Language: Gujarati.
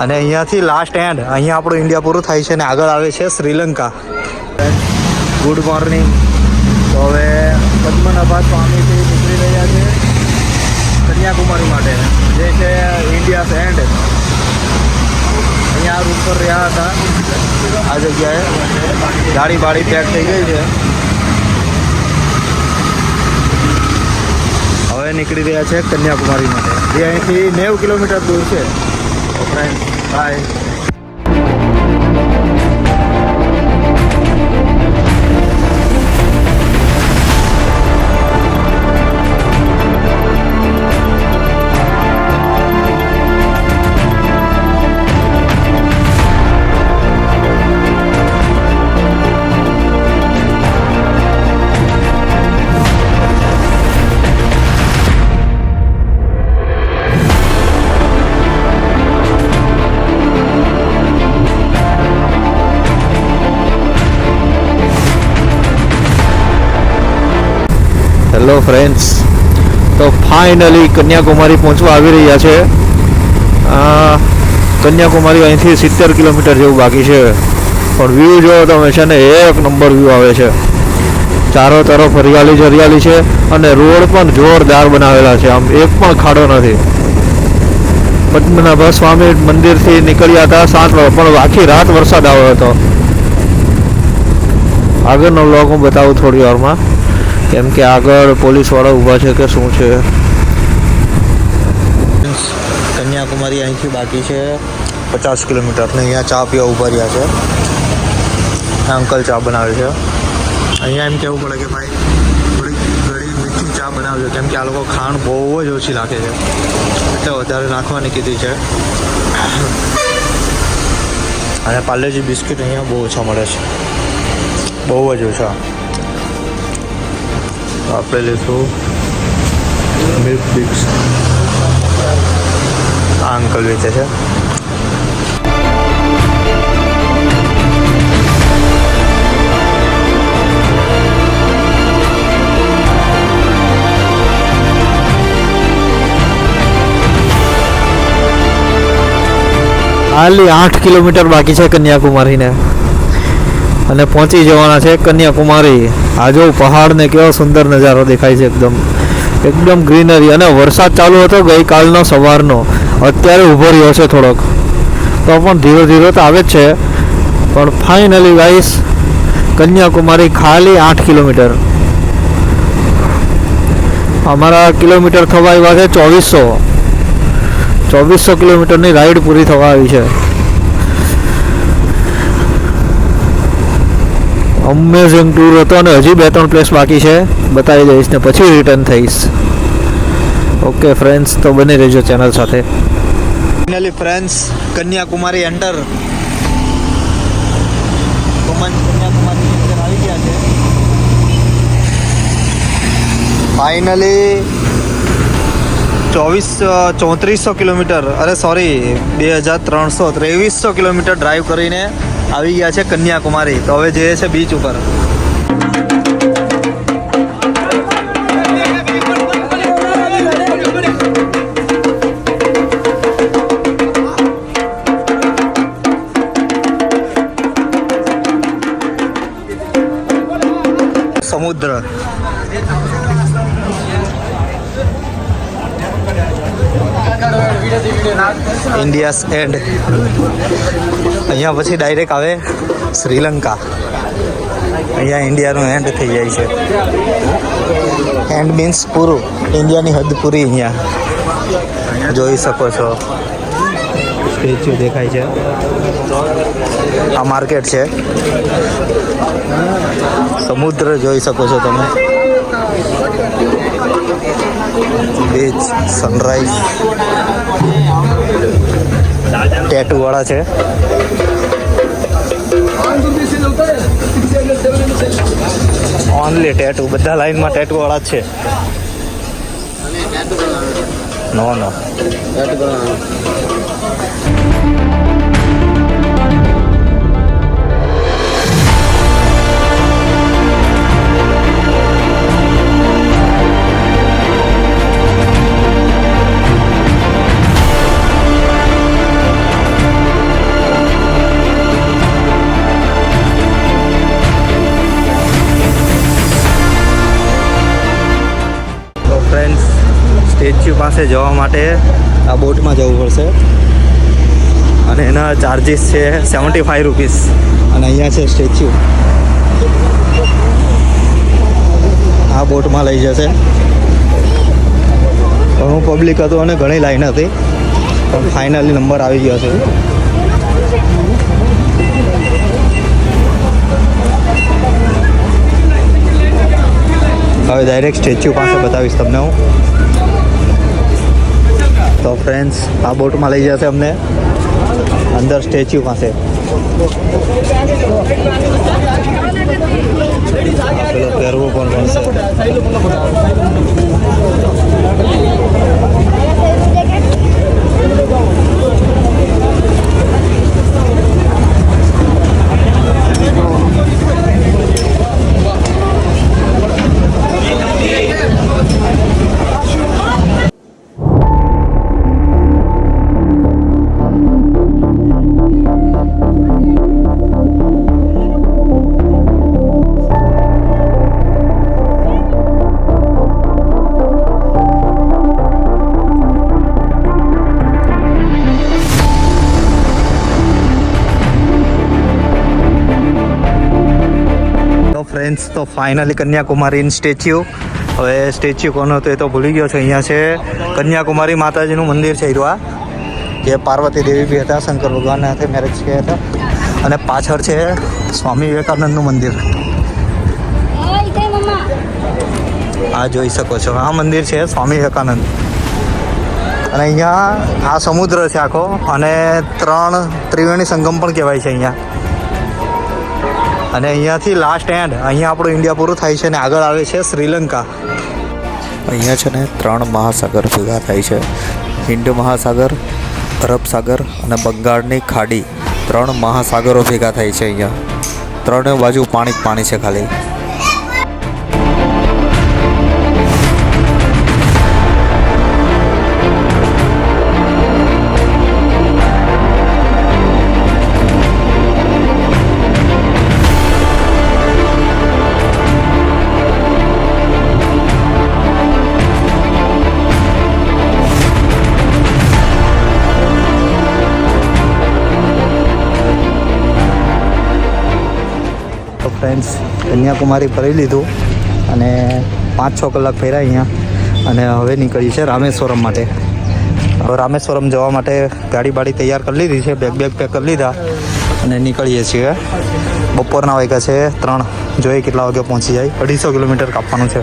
અને અહીંયાથી લાસ્ટ એન્ડ અહીંયા આપણું ઇન્ડિયા પૂરું થાય છે અને આગળ આવે છે શ્રીલંકા. Good morning. તો હવે પદ્મનાભ સ્વામીથી નીકળી રહ્યા છે કન્યાકુમારી માટે, જે છે ઇન્ડિયાસ એન્ડ. અહીંયા રૂમ પર રહ્યા હતા આ જગ્યાએ. ગાડી બાડી પેક થઈ ગઈ છે. હવે નીકળી રહ્યા છે કન્યાકુમારી માટે, જે અહીંથી 90 કિલોમીટર દૂર છે. Friend bye. હેલો ફ્રેન્ડ્સ, તો ફાઇનલી કન્યાકુમારી પહોંચવા આવી રહ્યા છે. કન્યાકુમારી અહીંથી 70 કિલોમીટર જેવું બાકી છે, પણ વ્યૂ જો તમે છે ને એક નંબર વ્યૂ આવે છે. ચારો તરફ હરિયાળી જ હરિયાળી છે અને રોડ પણ જોરદાર બનાવેલા છે. આમ એક પણ ખાડો નથી. પદ્મનાભ સ્વામી મંદિરથી નીકળ્યા હતા 7 વાગે, પણ આખી રાત વરસાદ આવ્યો હતો. આગળનો વ્લોગ હું બતાવું થોડી વારમાં, કેમ કે આગળ પોલીસવાળા ઊભા છે કે શું છે. કન્યાકુમારી અહીંથી બાકી છે 50 કિલોમીટર ને અહીંયા ચા પીવા ઊભા રહ્યા છે. અંકલ ચા બનાવે છે. અહીંયા એમ કહેવું પડે કે ભાઈ થોડીક ગળી મીઠી ચા બનાવજો, કેમ કે આ લોકો ખાંડ બહુ જ ઓછી નાખે છે, એટલે વધારે નાખવાની કીધી છે. અને પાર્લેજી બિસ્કિટ અહીંયા બહુ ઓછા મળે છે, બહુ જ ઓછા. આપણે લઈશું મિલ્ક બિક્સ. આ અંકલ વેચે છે. હાલી 8 કિલોમીટર બાકી છે કન્યાકુમારીને, અને પહોંચી જવાના છે કન્યાકુમારી. આ જો પહાડ ને કેવો સુંદર નજારો દેખાય છે, એકદમ ગ્રીનરી. અને વરસાદ ચાલુ હતો ગઈકાલનો સવારનો, અત્યારે ઊભો રહ્યો છે થોડોક, તો પણ ધીરે ધીરે તો આવે જ છે. પણ ફાઇનલી ગાઈસ કન્યાકુમારી ખાલી 8 કિલોમીટર. અમારા કિલોમીટર થવા આવ્યા છે 2400 કિલોમીટરની રાઈડ પૂરી થવા આવી છે. અમેઝિંગ ટૂર હતો અને હજી 2-3 પ્લેસ બાકી છે, બતાવી દઈશ ને પછી રિટર્ન થઈશ. ઓકે ફ્રેન્ડ્સ, તો બની રહેજો ચેનલ સાથે. Finally friends Kanyakumari enter. Kanyakumari અંદર આવી ગયા છે ફાઇનલી. 3400 કિલોમીટર, અરે સોરી 2300 કિલોમીટર ડ્રાઈવ કરીને આવી ગયા છે કન્યાકુમારી. તો હવે જઈએ છે બીચ ઉપર. સમુદ્ર. ઇન્ડિયાસ એન્ડ. અહીંયા પછી ડાયરેક્ટ આવે શ્રીલંકા. અહીંયા ઇન્ડિયાનું એન્ડ થઈ જાય છે. એન્ડ મીન્સ પૂરું, ઇન્ડિયાની હદ પૂરી. અહીંયા જોઈ શકો છો સ્ટેચ્યુ દેખાય છે. આ માર્કેટ છે. સમુદ્ર જોઈ શકો છો તમે. Beach, sunrise. ટેટુ વાળા છે. ઓનલી ટેટુ, બધા લાઈનમાં ટેટુ વાળા જ છે. નો સ્ટેચ્યુ પાસે જવા માટે આ બોટમાં જવું પડશે અને એના ચાર્જીસ છે 75 રૂપીસ. અને અહીંયા છે સ્ટેચ્યુ. આ બોટમાં લઈ જશે. ઘણું પબ્લિક હતું અને ઘણી લાઈન હતી પણ ફાઇનલી નંબર આવી ગયો છે. હવે ડાયરેક્ટ સ્ટેચ્યુ પાસે બતાવીશ તમને હું. તો ફ્રેન્ડ્સ આ બોટમાં લઈ જશે અમને અંદર સ્ટેચ્યુ પાસે. પેલો પહેરવું પણ મળશે. ફ્રેન્ડ્સ તો ફાઇનલી કન્યાકુમારી સ્ટેચ્યુ. હવે સ્ટેચ્યુ કોનો હતો એ તો ભૂલી ગયો છે. અહીંયા છે કન્યાકુમારી માતાજીનું મંદિર છે. આ જે પાર્વતી દેવી બી હતા, શંકર ભગવાનના હાથે મેરેજ કર્યા હતા. અને પાછળ છે સ્વામી વિવેકાનંદનું મંદિર. આ જોઈ શકો છો, આ મંદિર છે સ્વામી વિવેકાનંદ. અને અહીંયા આ સમુદ્ર છે આખો અને 3 ત્રિવેણી સંગમ પણ કહેવાય છે અહીંયા. અને અહીંયાથી લાસ્ટ એન્ડ અહીંયા આપણું ઇન્ડિયા પૂરું થાય છે અને આગળ આવે છે શ્રીલંકા. અહીંયા છે ને 3 મહાસાગર ભેગા થાય છે. હિન્દ મહાસાગર, અરબ સાગર અને બંગાળની ખાડી. 3 મહાસાગરો ભેગા થાય છે અહીંયા. 3 બાજુ પાણી જ પાણી છે ખાલી. ફ્રેન્ડ્સ કન્યાકુમારી ફરી લીધું અને 5-6 કલાક ફર્યા અહીંયા અને હવે નીકળી છે રામેશ્વરમ માટે. હવે રામેશ્વરમ જવા માટે ગાડી બાડી તૈયાર કરી લીધી છે, બેગ પેક કરી લીધા અને નીકળીએ છીએ. બપોરના વાગ્યા છે 3. જોઈએ કેટલા વાગે પહોંચી જાય. 250 કિલોમીટર કાપવાનું છે.